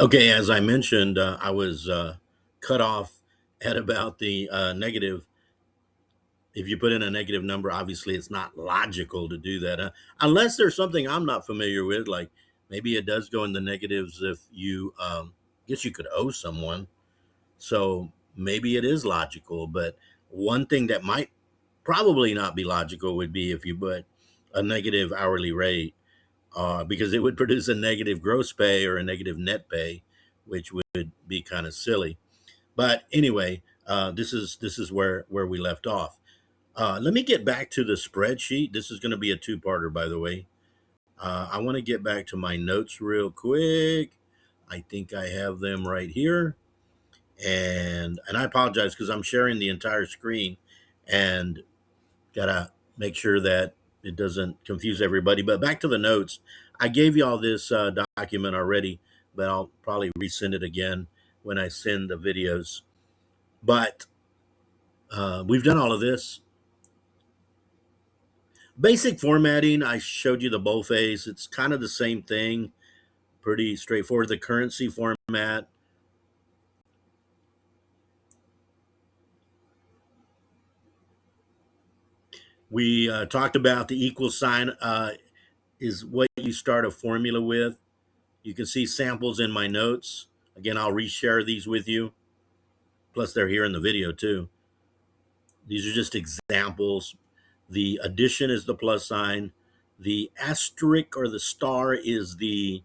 Okay, as I mentioned, I was cut off at about the negative. If you put in a negative number, obviously it's not logical to do that, unless there's something I'm not familiar with. Like maybe it does go in the negatives if you, guess you could owe someone. So maybe it is logical. But one thing that might probably not be logical would be if you put a negative hourly rate, because it would produce a negative gross pay or a negative net pay, which would be kind of silly. But anyway, this is where we left off. Let me get back to the spreadsheet. This is going to be a two-parter, by the way. I want to get back to my notes real quick. I think I have them right here, and I apologize because I'm sharing the entire screen, and gotta make sure that it doesn't confuse everybody. But back to the notes. I gave you all this document already, but I'll probably resend it again when I send the videos. But we've done all of this. Basic formatting, I showed you the boldface. It's kind of the same thing, pretty straightforward. The currency format, we talked about the equal sign is what you start a formula with. You can see samples in my notes. Again, I'll reshare these with you. Plus, they're here in the video too. These are just examples. The addition is the plus sign. The asterisk or the star is the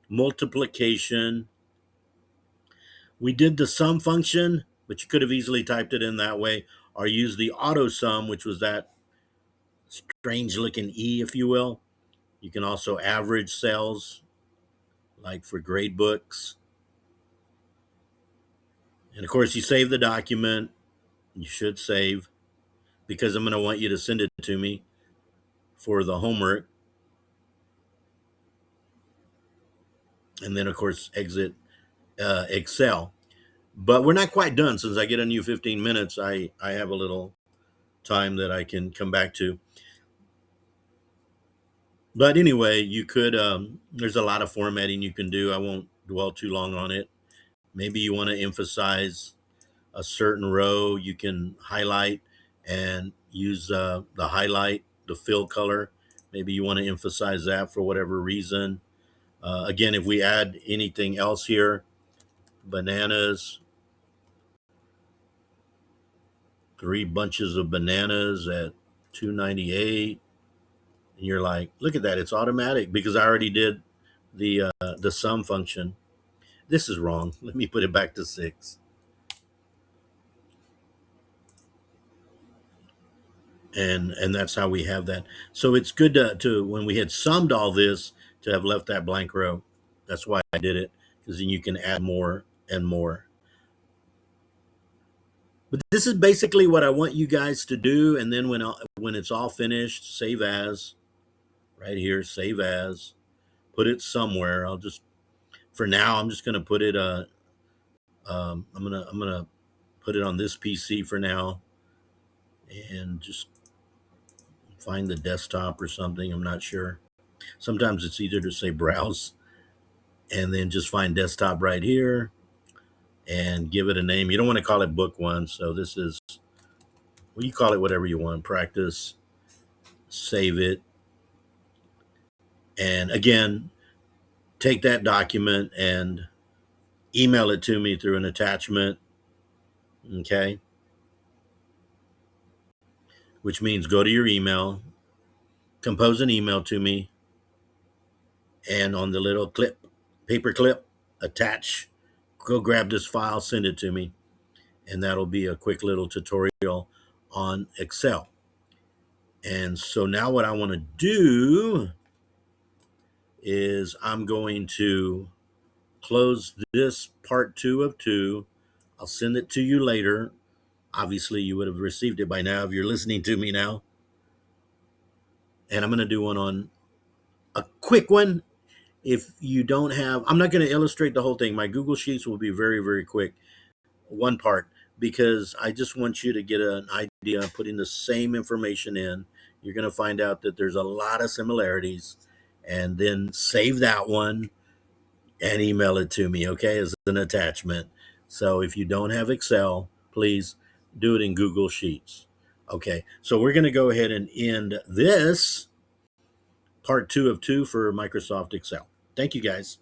multiplication. We did the sum function, but you could have easily typed it in that way, or used the auto sum, which was that strange looking E, if you will. You can also average cells, like for grade books. And of course, you save the document. You should save because I'm going to want you to send it to me for the homework. And then, of course, exit Excel. But we're not quite done. Since I get a new 15 minutes, I have a little time that I can come back to. But anyway, you could, there's a lot of formatting you can do. I won't dwell too long on it. Maybe you want to emphasize a certain row, you can highlight and use the highlight, the fill color. Maybe you want to emphasize that for whatever reason. Again, if we add anything else here, bananas, 3 bunches of bananas at 298, and you're like, look at that, it's automatic because I already did the sum function. This is wrong. Let me put it back to 6. And that's how we have that. So it's good to when we had summed all this to have left that blank row. That's why I did it, because then you can add more and more. But this is basically what I want you guys to do. And then when it's all finished, save as, right here, save as, put it somewhere. I'll just for now I'm just gonna put it I'm gonna put it on this PC for now, and just find the desktop or something. I'm not sure. Sometimes it's easier to say browse and then just find desktop right here and give it a name. You don't want to call it book one. So this is, well, you call it whatever you want, practice, save it. And again, take that document and email it to me through an attachment. Okay. Which means go to your email, compose an email to me, and on the little paper clip, attach, go grab this file, send it to me. And that'll be a quick little tutorial on Excel. And so now what I want to do is I'm going to close this part 2 of 2. I'll send it to you later. Obviously, you would have received it by now if you're listening to me now. And I'm going to do one on a quick one. If you don't have, I'm not going to illustrate the whole thing. My Google Sheets will be very, very quick. One part, because I just want you to get an idea of putting the same information in. You're going to find out that there's a lot of similarities, and then save that one and email it to me, okay, as an attachment. So if you don't have Excel, please do it in Google Sheets. Okay, so we're going to go ahead and end this part 2 of 2 for Microsoft Excel. Thank you, guys.